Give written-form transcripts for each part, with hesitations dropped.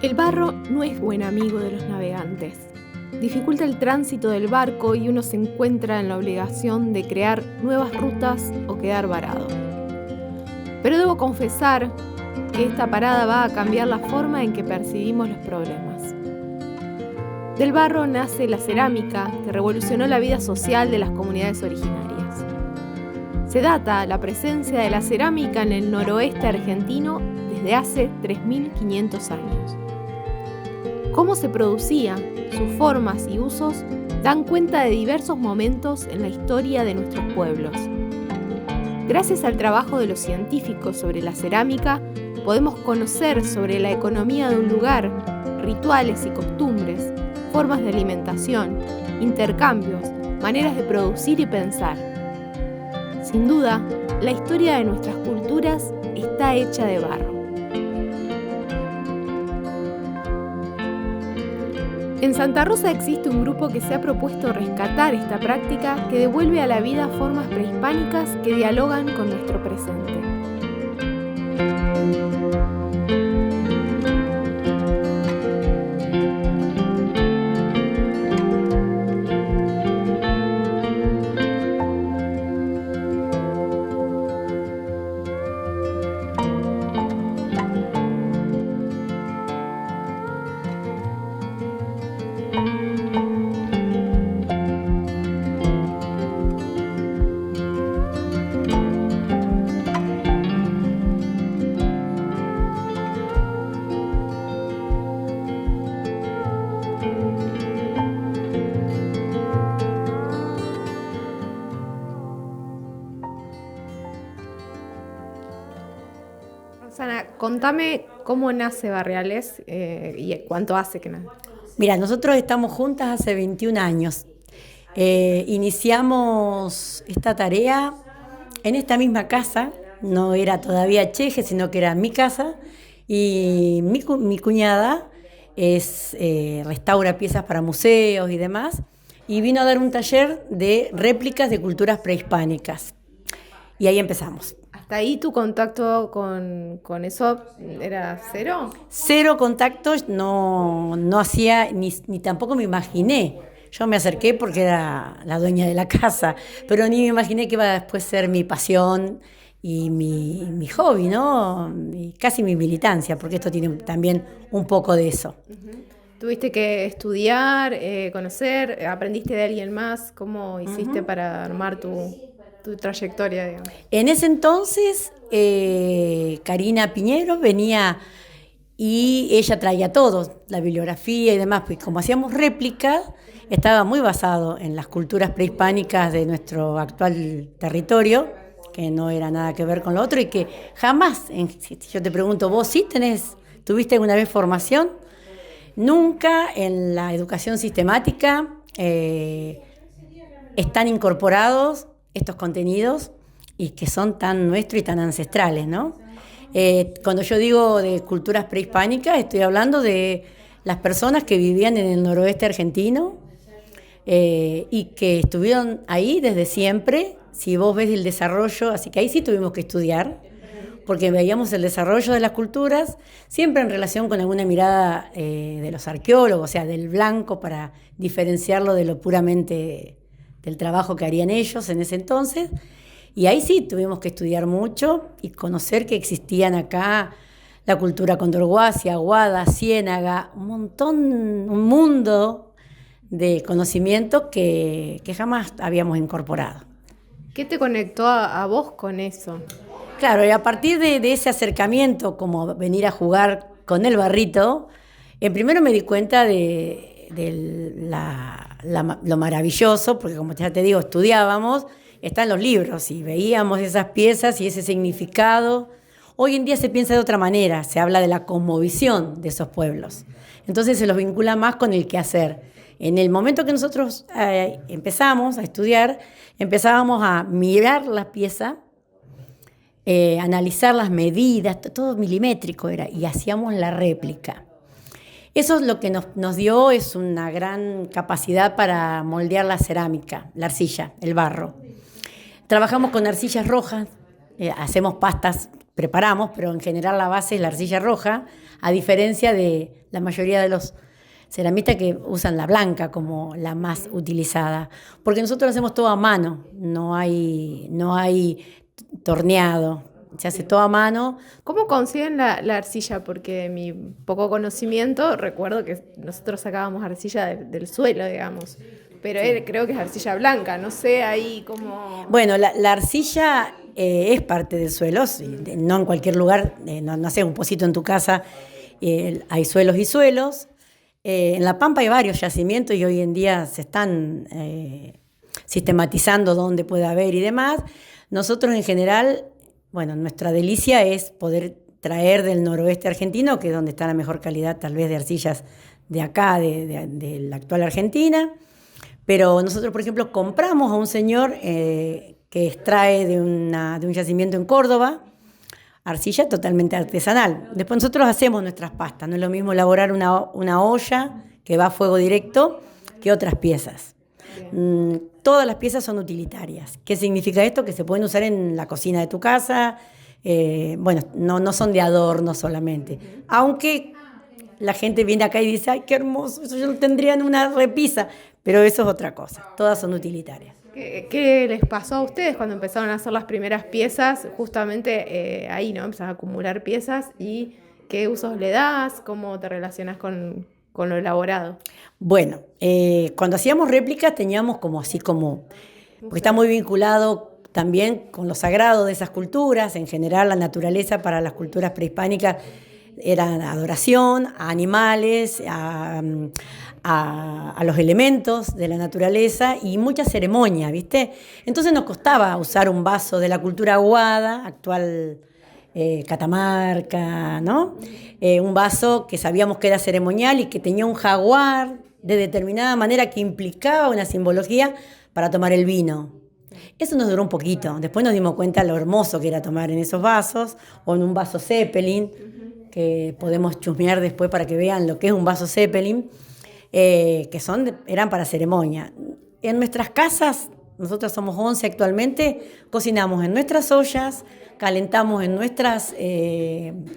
El barro no es buen amigo de los navegantes. Dificulta el tránsito del barco y uno se encuentra en la obligación de crear nuevas rutas o quedar varado. Pero debo confesar que esta parada va a cambiar la forma en que percibimos los problemas. Del barro nace la cerámica, que revolucionó la vida social de las comunidades originarias. Se data la presencia de la cerámica en el noroeste argentino desde hace 3.500 años. Cómo se producía, sus formas y usos dan cuenta de diversos momentos en la historia de nuestros pueblos. Gracias al trabajo de los científicos sobre la cerámica, podemos conocer sobre la economía de un lugar, rituales y costumbres, formas de alimentación, intercambios, maneras de producir y pensar. Sin duda, la historia de nuestras culturas está hecha de barro. En Santa Rosa existe un grupo que se ha propuesto rescatar esta práctica que devuelve a la vida formas prehispánicas que dialogan con nuestro presente. Roxana, contame cómo nace Barriales y cuánto hace que nace. Mira, nosotros estamos juntas hace 21 años. Iniciamos esta tarea en esta misma casa, no era todavía Cheje, sino que era mi casa, y mi cuñada restaura piezas para museos y demás, y vino a dar un taller de réplicas de culturas prehispánicas. Y ahí empezamos. ¿Hasta ahí tu contacto con eso era cero? Cero contactos, no hacía, ni tampoco me imaginé. Yo me acerqué porque era la dueña de la casa, pero ni me imaginé que iba a después ser mi pasión y mi hobby, ¿no? Y casi mi militancia, porque esto tiene también un poco de eso. Uh-huh. ¿Tuviste que estudiar, conocer, aprendiste de alguien más? ¿Cómo hiciste para armar tu trayectoria, digamos? En ese entonces, Karina Piñero venía y ella traía todo, la bibliografía y demás, pues como hacíamos réplicas, estaba muy basado en las culturas prehispánicas de nuestro actual territorio, que no era nada que ver con lo otro y que jamás, si yo te pregunto, ¿vos sí tuviste alguna vez formación? Nunca en la educación sistemática están incorporados estos contenidos y que son tan nuestros y tan ancestrales, ¿no? Cuando yo digo de culturas prehispánicas, estoy hablando de las personas que vivían en el noroeste argentino y que estuvieron ahí desde siempre. Si vos ves el desarrollo, así que ahí sí tuvimos que estudiar, porque veíamos el desarrollo de las culturas, siempre en relación con alguna mirada de los arqueólogos, o sea, del blanco, para diferenciarlo de lo puramente del trabajo que harían ellos en ese entonces. Y ahí sí tuvimos que estudiar mucho y conocer que existían acá la cultura condorguacia, aguada, ciénaga, un mundo de conocimiento que jamás habíamos incorporado. ¿Qué te conectó a vos con eso? Claro, y a partir de ese acercamiento, como venir a jugar con el barrito, primero me di cuenta de lo maravilloso, porque como ya te digo, estudiábamos, están los libros y veíamos esas piezas y ese significado. Hoy en día se piensa de otra manera, se habla de la cosmovisión de esos pueblos. Entonces se los vincula más con el quehacer. En el momento que nosotros empezamos a estudiar, empezábamos a mirar la pieza, analizar las medidas, todo milimétrico era, y hacíamos la réplica. Eso es lo que nos dio, es una gran capacidad para moldear la cerámica, la arcilla, el barro. Trabajamos con arcillas rojas, hacemos pastas preparamos, pero en general la base es la arcilla roja, a diferencia de la mayoría de los ceramistas que usan la blanca como la más utilizada, porque nosotros lo hacemos todo a mano, no hay torneado, se hace todo a mano. ¿Cómo consiguen la arcilla? Porque de mi poco conocimiento, recuerdo que nosotros sacábamos arcilla del suelo, digamos, pero creo que es arcilla blanca, no sé ahí cómo... Bueno, la arcilla es parte del suelo, no en cualquier lugar, no sé, un pocito en tu casa, hay suelos y suelos. En La Pampa hay varios yacimientos y hoy en día se están sistematizando dónde puede haber y demás. Nosotros en general, bueno, nuestra delicia es poder traer del noroeste argentino, que es donde está la mejor calidad tal vez de arcillas de acá, de la actual Argentina. Pero nosotros, por ejemplo, compramos a un señor que extrae de un yacimiento en Córdoba, arcilla totalmente artesanal. Después nosotros hacemos nuestras pastas, no es lo mismo elaborar una olla que va a fuego directo que otras piezas. Todas las piezas son utilitarias. ¿Qué significa esto? Que se pueden usar en la cocina de tu casa, bueno, no son de adorno solamente. Aunque la gente viene acá y dice, ¡ay, qué hermoso! Eso yo lo tendría en una repisa, pero eso es otra cosa. Todas son utilitarias. ¿Qué les pasó a ustedes cuando empezaron a hacer las primeras piezas? Justamente ahí, ¿no? Empezás a acumular piezas y ¿qué usos le das? ¿Cómo te relacionas con lo elaborado? Bueno, cuando hacíamos réplicas teníamos porque está muy vinculado también con lo sagrado de esas culturas. En general, la naturaleza para las culturas prehispánicas era adoración a animales, a los elementos de la naturaleza y mucha ceremonia, ¿viste? Entonces nos costaba usar un vaso de la cultura aguada, actual Catamarca, ¿no? Un vaso que sabíamos que era ceremonial y que tenía un jaguar de determinada manera que implicaba una simbología para tomar el vino. Eso nos duró un poquito. Después nos dimos cuenta lo hermoso que era tomar en esos vasos o en un vaso Zeppelin, que podemos chusmear después para que vean lo que es un vaso Zeppelin, que eran para ceremonia. En nuestras casas, nosotros somos 11 actualmente, cocinamos en nuestras ollas, calentamos en nuestras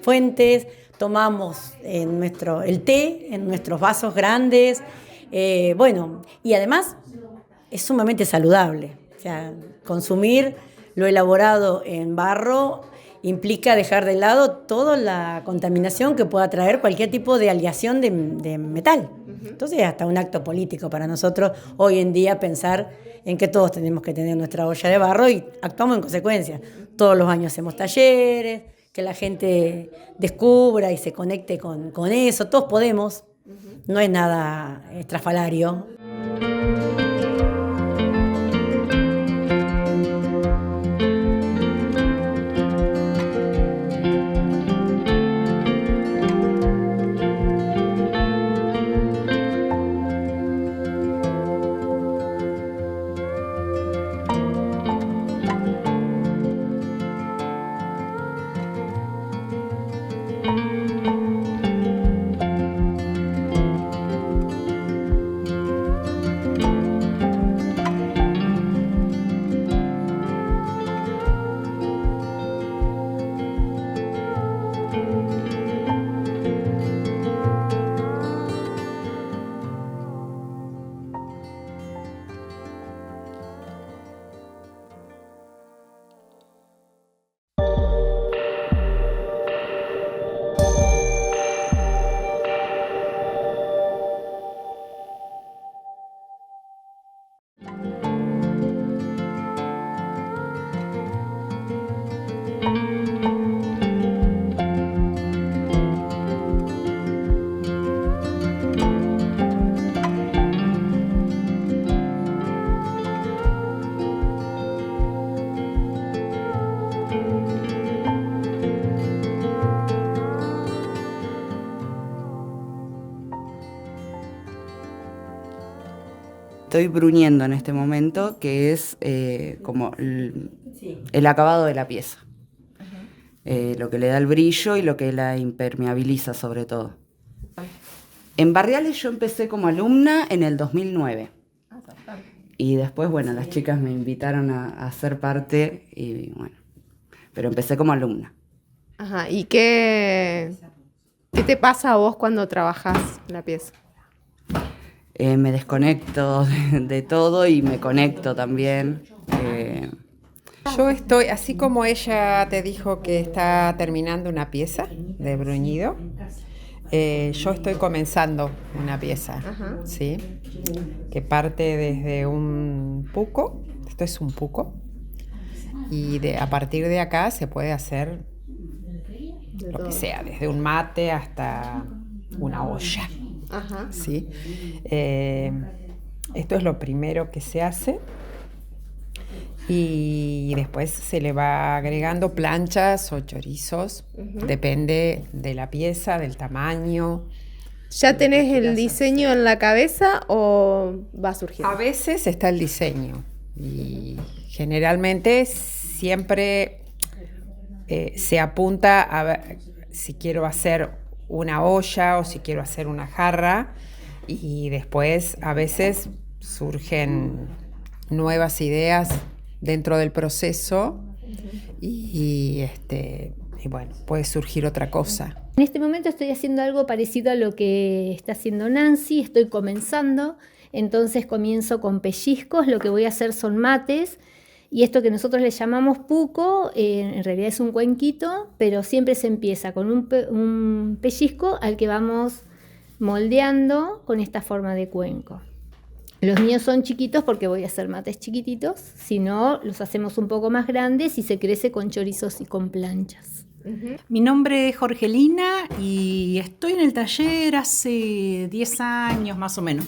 fuentes, tomamos el té en nuestros vasos grandes, bueno, y además es sumamente saludable. O sea, consumir lo elaborado en barro implica dejar de lado toda la contaminación que pueda traer cualquier tipo de aleación de metal. Entonces es hasta un acto político para nosotros hoy en día pensar en que todos tenemos que tener nuestra olla de barro y actuamos en consecuencia. Todos los años hacemos talleres, que la gente descubra y se conecte con eso. Todos podemos, no es nada estrafalario. Estoy bruñendo en este momento, que es como el acabado de la pieza. Lo que le da el brillo y lo que la impermeabiliza sobre todo. En Barriales yo empecé como alumna en el 2009. Y después, bueno, las chicas me invitaron a ser parte y bueno, pero empecé como alumna. Ajá, ¿y qué te pasa a vos cuando trabajás la pieza? Me desconecto de todo y me conecto también. Yo estoy, así como ella te dijo que está terminando una pieza de bruñido, yo estoy comenzando una pieza, Ajá. ¿sí? Que parte desde un puco, esto es un puco, y a partir de acá se puede hacer lo que sea, desde un mate hasta una olla, Ajá. ¿sí? Esto es lo primero que se hace. Y después se le va agregando planchas o chorizos, depende de la pieza, del tamaño. ¿Ya tenés el diseño en la cabeza o va surgiendo? A veces está el diseño y generalmente siempre se apunta a ver si quiero hacer una olla o si quiero hacer una jarra, y después a veces surgen nuevas ideas dentro del proceso y bueno, puede surgir otra cosa. En este momento estoy haciendo algo parecido a lo que está haciendo Nancy, estoy comenzando, entonces comienzo con pellizcos, lo que voy a hacer son mates, y esto que nosotros le llamamos puco, en realidad es un cuenquito, pero siempre se empieza con un pellizco al que vamos moldeando con esta forma de cuenco. Los míos son chiquitos porque voy a hacer mates chiquititos, si no los hacemos un poco más grandes y se crece con chorizos y con planchas. Mi nombre es Jorgelina y estoy en el taller hace 10 años más o menos.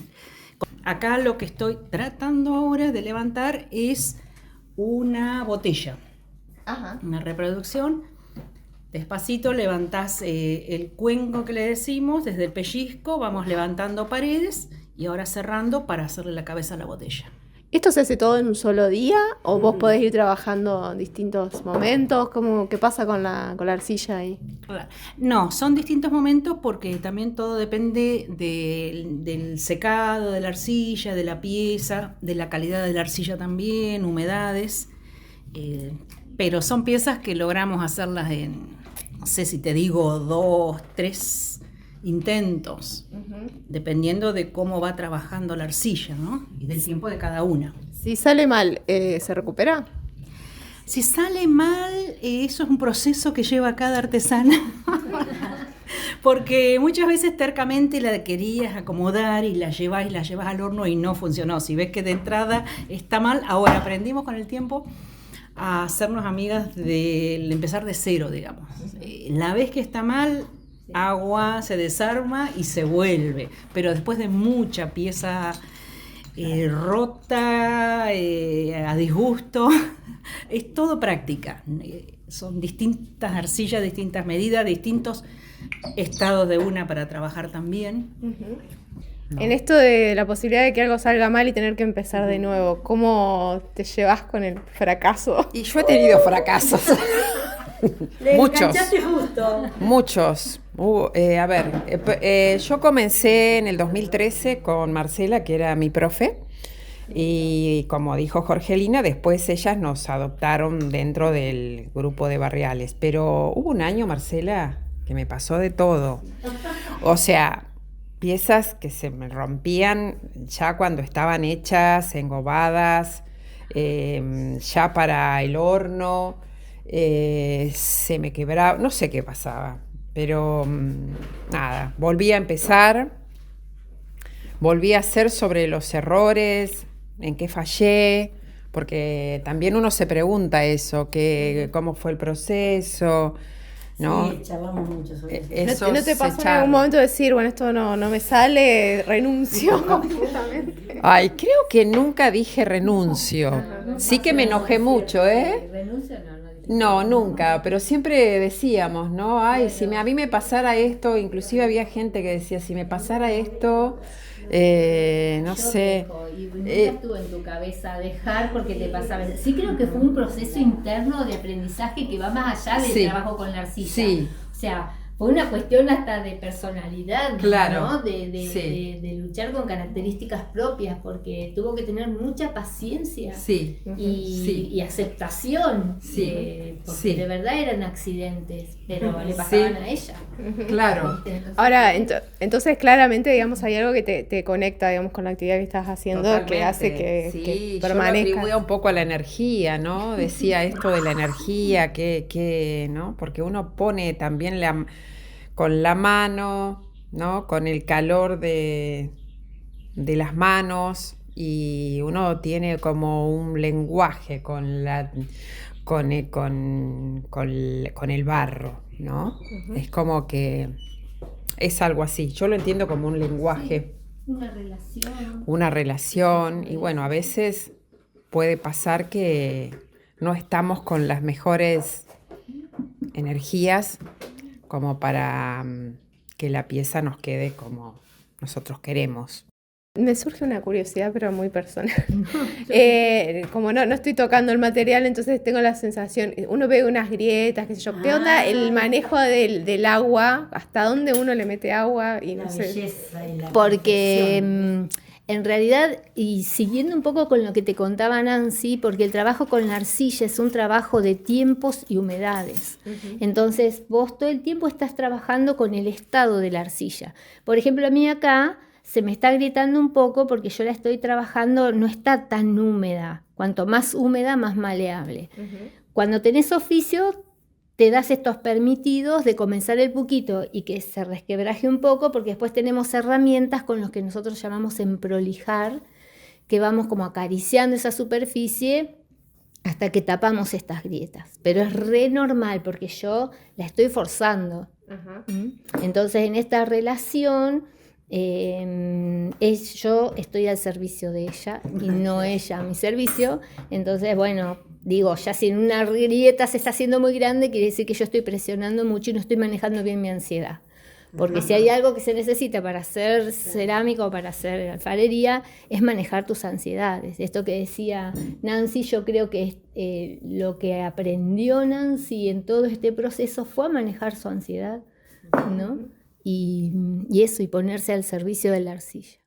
Acá lo que estoy tratando ahora de levantar es una botella, una reproducción. Despacito levantás el cuenco que le decimos, desde el pellizco vamos levantando paredes y ahora cerrando para hacerle la cabeza a la botella. ¿Esto se hace todo en un solo día o vos podés ir trabajando en distintos momentos? ¿Qué pasa con la arcilla ahí? No, son distintos momentos porque también todo depende del secado de la arcilla, de la pieza, de la calidad de la arcilla también, humedades. Pero son piezas que logramos hacerlas en, no sé si te digo, 2, 3 intentos, dependiendo de cómo va trabajando la arcilla, ¿no? Y del tiempo de cada una. Si sale mal, ¿se recupera? Si sale mal, eso es un proceso que lleva cada artesana. Porque muchas veces tercamente la querías acomodar y la llevas al horno y no funcionó. Si ves que de entrada está mal, ahora aprendimos con el tiempo a hacernos amigas del empezar de cero, digamos. La vez que está mal, agua, se desarma y se vuelve. Pero después de mucha pieza rota, a disgusto, es todo práctica. Son distintas arcillas, distintas medidas, distintos estados de una para trabajar también. No. En esto de la posibilidad de que algo salga mal y tener que empezar de nuevo, ¿cómo te llevas con el fracaso? Y yo he tenido fracasos. Muchos. Yo comencé en el 2013 con Marcela, que era mi profe, y como dijo Jorgelina, después ellas nos adoptaron dentro del grupo de barriales. Pero hubo un año, Marcela, que me pasó de todo. O sea, piezas que se me rompían ya cuando estaban hechas, engobadas, ya para el horno. Se me quebraba, no sé qué pasaba, pero nada, volví a empezar, volví a hacer sobre los errores, en qué fallé, porque también uno se pregunta eso, cómo fue el proceso, ¿no? Sí, charlamos mucho sobre eso. ¿No te pasó en algún momento decir, bueno, esto no me sale, renuncio completamente? Ay, creo que nunca dije renuncio. Sí que me enojé mucho, ¿Renuncio? No, nunca, pero siempre decíamos, ¿no? Ay, si a mí me pasara esto, inclusive había gente que decía, si me pasara esto, no sé. Y nunca estuvo en tu cabeza dejar porque te pasaba. Sí creo que fue un proceso interno de aprendizaje que va más allá del trabajo con la arcilla. Sí. O sea, Fue una cuestión hasta de personalidad, Claro, ¿no? sí. De luchar con características propias, porque tuvo que tener mucha paciencia Sí, sí. y aceptación, Sí, porque sí. de verdad eran accidentes, pero le pasaban a ella. Claro. ¿Viste? Entonces, Ahora, entonces claramente, digamos, hay algo que te conecta, digamos, con la actividad que estás haciendo, que Totalmente. hace que Sí, yo lo permanezca. atribuía un poco a la energía, ¿no? Decía esto de la energía, ¿no? Porque uno pone también con la mano, ¿no? Con el calor de las manos, y uno tiene como un lenguaje con el barro, ¿no? Es como que es algo así. Yo lo entiendo como un lenguaje. Una relación, y bueno, a veces puede pasar que no estamos con las mejores energías como para que la pieza nos quede como nosotros queremos. Me surge una curiosidad, pero muy personal. Como no estoy tocando el material, entonces tengo la sensación, uno ve unas grietas, qué sé yo, ¿qué onda el manejo del agua? ¿Hasta dónde uno le mete agua? Y no La sé. belleza y la porque perfección. en realidad, y siguiendo un poco con lo que te contaba Nancy, porque el trabajo con la arcilla es un trabajo de tiempos y humedades. Entonces, vos todo el tiempo estás trabajando con el estado de la arcilla. Por ejemplo, a mí acá se me está agrietando un poco porque yo la estoy trabajando, no está tan húmeda. Cuanto más húmeda, más maleable. Cuando tenés oficio, te das estos permitidos de comenzar el puquito y que se resquebraje un poco, porque después tenemos herramientas con los que nosotros llamamos emprolijar, que vamos como acariciando esa superficie hasta que tapamos estas grietas. Pero es re normal porque yo la estoy forzando. Entonces, en esta relación, yo estoy al servicio de ella y no ella a mi servicio. Entonces, bueno, digo, ya si en una grieta se está haciendo muy grande, quiere decir que yo estoy presionando mucho y no estoy manejando bien mi ansiedad. Porque si hay algo que se necesita para hacer cerámica o para hacer alfarería, es manejar tus ansiedades. Esto que decía Nancy, yo creo que lo que aprendió Nancy en todo este proceso fue a manejar su ansiedad, ¿no? Y eso, y ponerse al servicio de la arcilla.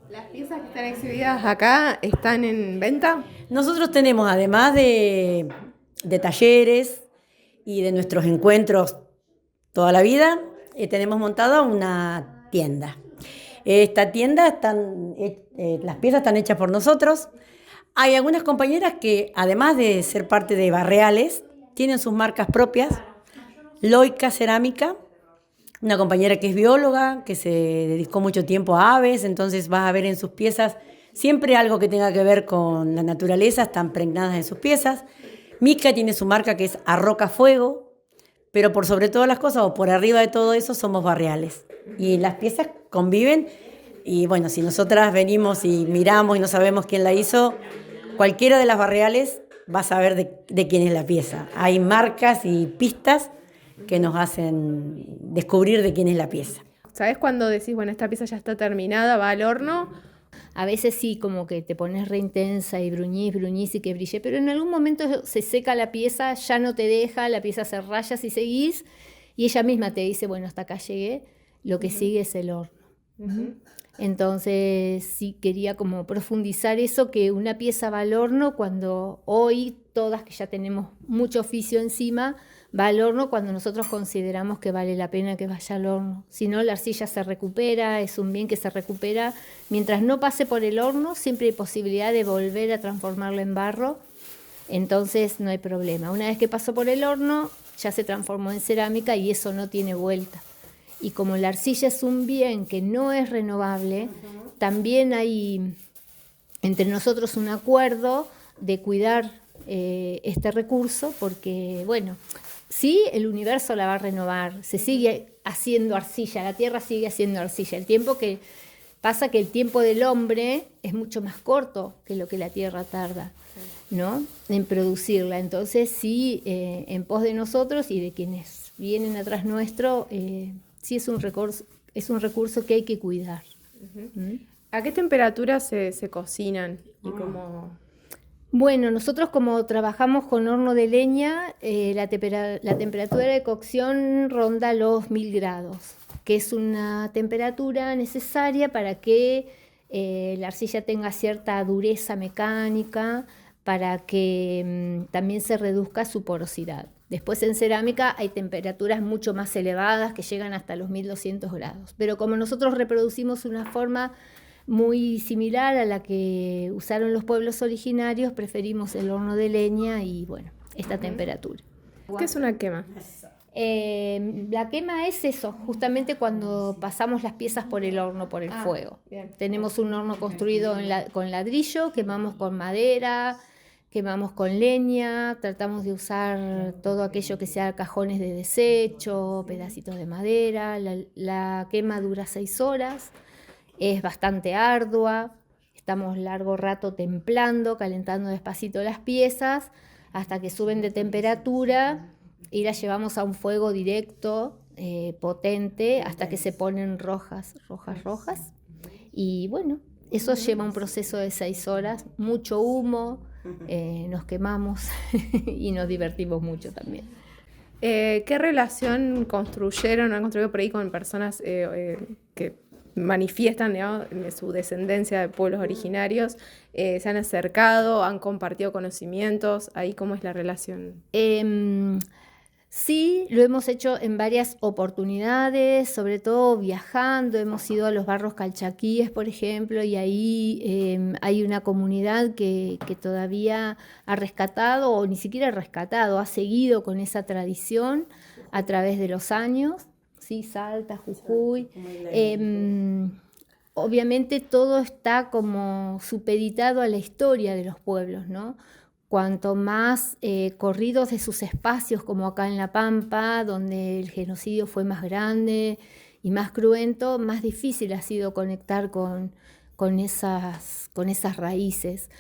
¿Las piezas que están exhibidas acá están en venta? Nosotros tenemos, además de talleres y de nuestros encuentros toda la vida, tenemos montada una tienda. Esta tienda, las piezas están hechas por nosotros. Hay algunas compañeras que, además de ser parte de Barreales, tienen sus marcas propias. Loica Cerámica, una compañera que es bióloga, que se dedicó mucho tiempo a aves, entonces vas a ver en sus piezas siempre algo que tenga que ver con la naturaleza, están impregnadas en sus piezas. Mica tiene su marca que es Arroca Fuego, pero por sobre todas las cosas, o por arriba de todo eso, somos Barreales. Y las piezas conviven Y bueno, si nosotras venimos y miramos y no sabemos quién la hizo, cualquiera de las barriales va a saber de quién es la pieza. Hay marcas y pistas que nos hacen descubrir de quién es la pieza. ¿Sabes cuando decís, bueno, esta pieza ya está terminada, va al horno? A veces sí, como que te pones re intensa y bruñís y que brille, pero en algún momento se seca la pieza, ya no te deja, la pieza se raya si seguís, y ella misma te dice, bueno, hasta acá llegué, lo que sigue es el horno. Entonces sí quería como profundizar eso, que una pieza va al horno cuando hoy todas que ya tenemos mucho oficio encima, va al horno cuando nosotros consideramos que vale la pena que vaya al horno. Si no, la arcilla se recupera, es un bien que se recupera. Mientras no pase por el horno, siempre hay posibilidad de volver a transformarlo en barro, entonces no hay problema. Una vez que pasó por el horno, ya se transformó en cerámica y eso no tiene vuelta. Y como la arcilla es un bien que no es renovable, también hay entre nosotros un acuerdo de cuidar este recurso, porque, bueno, sí, el universo la va a renovar, se sigue haciendo arcilla, la tierra sigue haciendo arcilla. El tiempo que pasa que el tiempo del hombre es mucho más corto que lo que la tierra tarda, ¿no?, en producirla. Entonces, sí, en pos de nosotros y de quienes vienen atrás nuestro, sí es un recurso que hay que cuidar. ¿A qué temperatura se cocinan? Y cómo... Bueno, nosotros como trabajamos con horno de leña, la temperatura de cocción ronda los 1000 grados, que es una temperatura necesaria para que la arcilla tenga cierta dureza mecánica, para que también se reduzca su porosidad. Después en cerámica hay temperaturas mucho más elevadas que llegan hasta los 1200 grados, pero como nosotros reproducimos una forma muy similar a la que usaron los pueblos originarios, preferimos el horno de leña y, bueno, esta temperatura. ¿Qué es una quema? La quema es eso, justamente cuando pasamos las piezas por el horno, por el fuego. Bien. Tenemos un horno construido con ladrillo, quemamos con madera, quemamos con leña, tratamos de usar todo aquello que sea cajones de desecho, pedacitos de madera. La quema dura 6 horas. Es bastante ardua, estamos largo rato templando, calentando despacito las piezas hasta que suben de temperatura y las llevamos a un fuego directo, potente, hasta que se ponen rojas. Y bueno, eso lleva un proceso de 6 horas, mucho humo, nos quemamos y nos divertimos mucho también. ¿Qué relación construyeron o han construido por ahí con personas que manifiestan, digamos, su descendencia de pueblos originarios? ¿Se han acercado, han compartido conocimientos? ¿Ahí cómo es la relación? Sí, lo hemos hecho en varias oportunidades, sobre todo viajando. Hemos ido a los barrios calchaquíes, por ejemplo, y ahí hay una comunidad que todavía ha rescatado, o ni siquiera ha rescatado, ha seguido con esa tradición a través de los años. Sí, Salta, Jujuy. Obviamente todo está como supeditado a la historia de los pueblos, ¿no? Cuanto más corridos de sus espacios, como acá en La Pampa, donde el genocidio fue más grande y más cruento, más difícil ha sido conectar con esas raíces.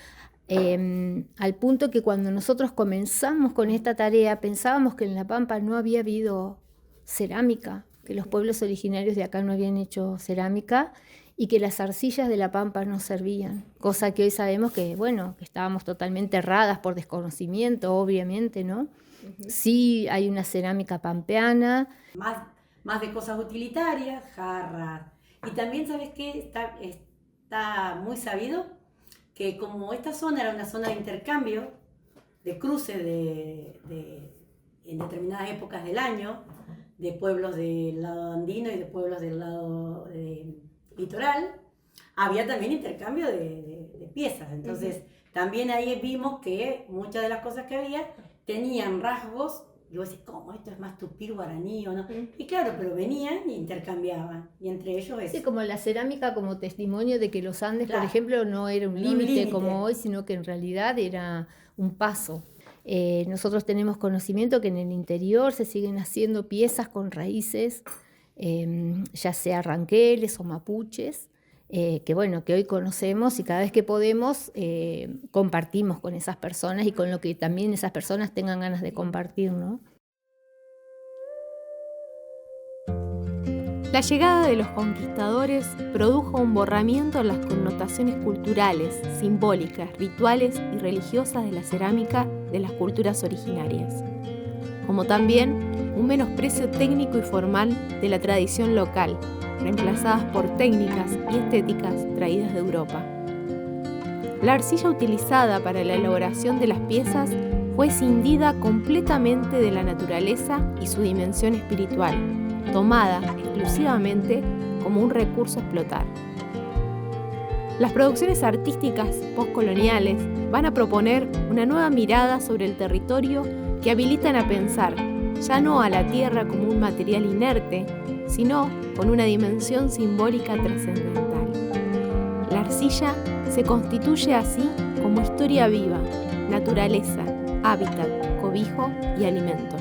Al punto que cuando nosotros comenzamos con esta tarea, pensábamos que en La Pampa no había habido cerámica, que los pueblos originarios de acá no habían hecho cerámica y que las arcillas de La Pampa no servían, cosa que hoy sabemos que, bueno, que estábamos totalmente erradas por desconocimiento, obviamente, ¿no? Sí hay una cerámica pampeana. Más de cosas utilitarias, jarras. Y también, ¿sabes qué? Está muy sabido que como esta zona era una zona de intercambio, de cruce en determinadas épocas del año, de pueblos del lado andino y de pueblos del lado litoral, había también intercambio de piezas. Entonces, también ahí vimos que muchas de las cosas que había tenían rasgos, y vos decís, ¿cómo? Esto es más tupí guaraní o no. Y claro, pero venían e intercambiaban, y entre ellos eso. Sí, como la cerámica como testimonio de que los Andes, claro, por ejemplo, no era un límite como hoy, sino que en realidad era un paso. Nosotros tenemos conocimiento que en el interior se siguen haciendo piezas con raíces, ya sea ranqueles o mapuches, que hoy conocemos y cada vez que podemos compartimos con esas personas y con lo que también esas personas tengan ganas de compartir, ¿no? La llegada de los conquistadores produjo un borramiento en las connotaciones culturales, simbólicas, rituales y religiosas de la cerámica de las culturas originarias, como también un menosprecio técnico y formal de la tradición local, reemplazadas por técnicas y estéticas traídas de Europa. La arcilla utilizada para la elaboración de las piezas fue escindida completamente de la naturaleza y su dimensión espiritual, tomada exclusivamente como un recurso a explotar. Las producciones artísticas postcoloniales van a proponer una nueva mirada sobre el territorio que habilitan a pensar ya no a la tierra como un material inerte, sino con una dimensión simbólica trascendental. La arcilla se constituye así como historia viva, naturaleza, hábitat, cobijo y alimento.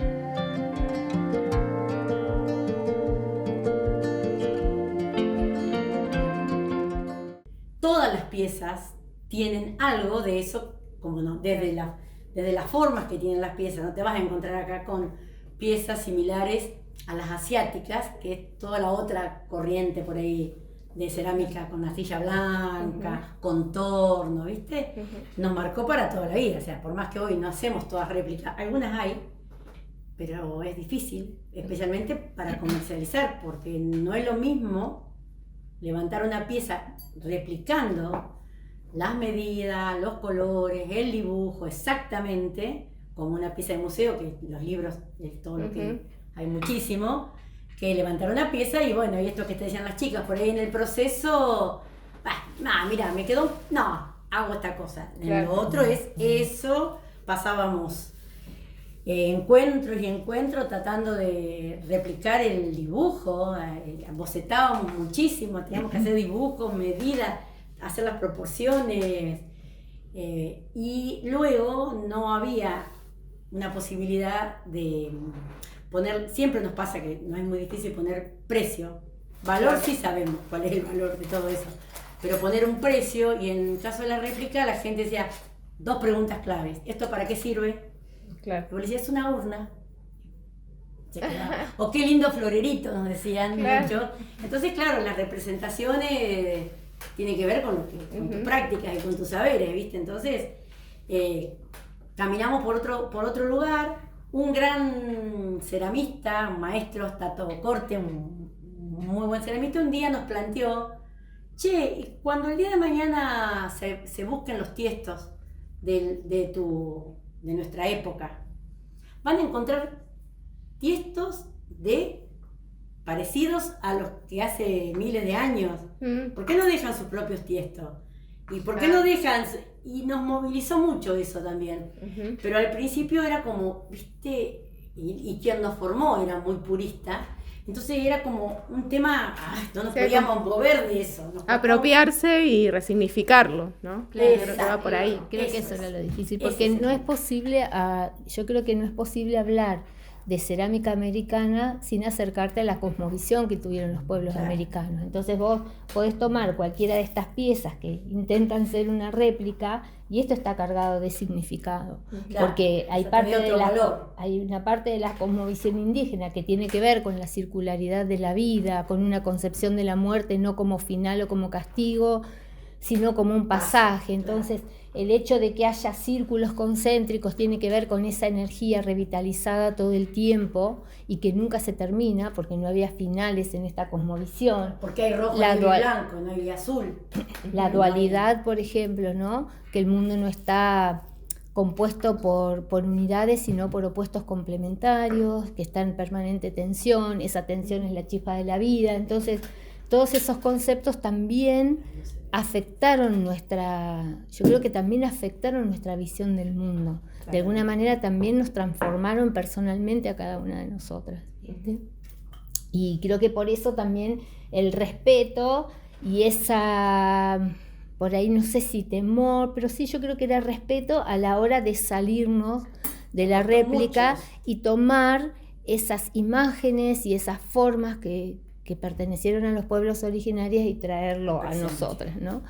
Todas las piezas tienen algo de eso, como no, desde las formas que tienen las piezas. No te vas a encontrar acá con piezas similares a las asiáticas, que es toda la otra corriente por ahí de cerámica con arcilla blanca, contorno, ¿viste? Nos marcó para toda la vida. O sea, por más que hoy no hacemos todas réplicas, algunas hay, pero es difícil, especialmente para comercializar, porque no es lo mismo levantar una pieza replicando las medidas, los colores, el dibujo exactamente, como una pieza de museo, que los libros, todo lo que hay muchísimo, que levantar una pieza y bueno, y esto que te decían las chicas, por ahí en el proceso, mira, me quedó, no, hago esta cosa. Claro. Lo otro es eso, pasábamos encuentros y encuentros tratando de replicar el dibujo, bocetábamos muchísimo, teníamos que hacer dibujos, medidas, hacer las proporciones, y luego no había una posibilidad de poner, siempre nos pasa que no es muy difícil poner precio, valor sí sabemos cuál es el valor de todo eso, pero poner un precio, y en el caso de la réplica la gente decía, 2 preguntas claves, ¿esto para qué sirve? Claro. Yo le decía, es una urna. O qué lindo florerito, nos decían mucho. Entonces, claro, las representaciones tienen que ver con tus prácticas y con tus saberes, ¿viste? Entonces, caminamos por otro lugar. Un gran ceramista, un maestro, Tato Corte, un muy buen ceramista, un día nos planteó, che, cuando el día de mañana se busquen los tiestos de nuestra época, van a encontrar tiestos parecidos a los que hace miles de años. ¿Por qué no dejan sus propios tiestos? ¿Y por qué no dejan? Y nos movilizó mucho eso también. Pero al principio era como, ¿viste? Y quien nos formó era muy purista. Entonces era como un tema, no nos podíamos mover de eso. Apropiarse y resignificarlo, ¿no? Claro, creo que va por ahí. Creo que eso era lo difícil, porque no es posible, yo creo que no es posible hablar de cerámica americana sin acercarte a la cosmovisión que tuvieron los pueblos americanos. Entonces vos podés tomar cualquiera de estas piezas que intentan ser una réplica y esto está cargado de significado, porque hay una parte de la cosmovisión indígena que tiene que ver con la circularidad de la vida, con una concepción de la muerte no como final o como castigo, sino como un pasaje. Entonces, el hecho de que haya círculos concéntricos tiene que ver con esa energía revitalizada todo el tiempo y que nunca se termina porque no había finales en esta cosmovisión. Porque hay rojo y blanco, no hay azul. La dualidad, por ejemplo, ¿no? Que el mundo no está compuesto por unidades, sino por opuestos complementarios, que está en permanente tensión, esa tensión es la chispa de la vida. Entonces, todos esos conceptos también yo creo que también afectaron nuestra visión del mundo. De alguna manera también nos transformaron personalmente a cada una de nosotras, ¿viste? Y creo que por eso también el respeto y esa, por ahí no sé si temor, pero sí yo creo que era respeto a la hora de salirnos de la réplica y tomar esas imágenes y esas formas que que pertenecieron a los pueblos originarios y traerlo a nosotras, ¿no?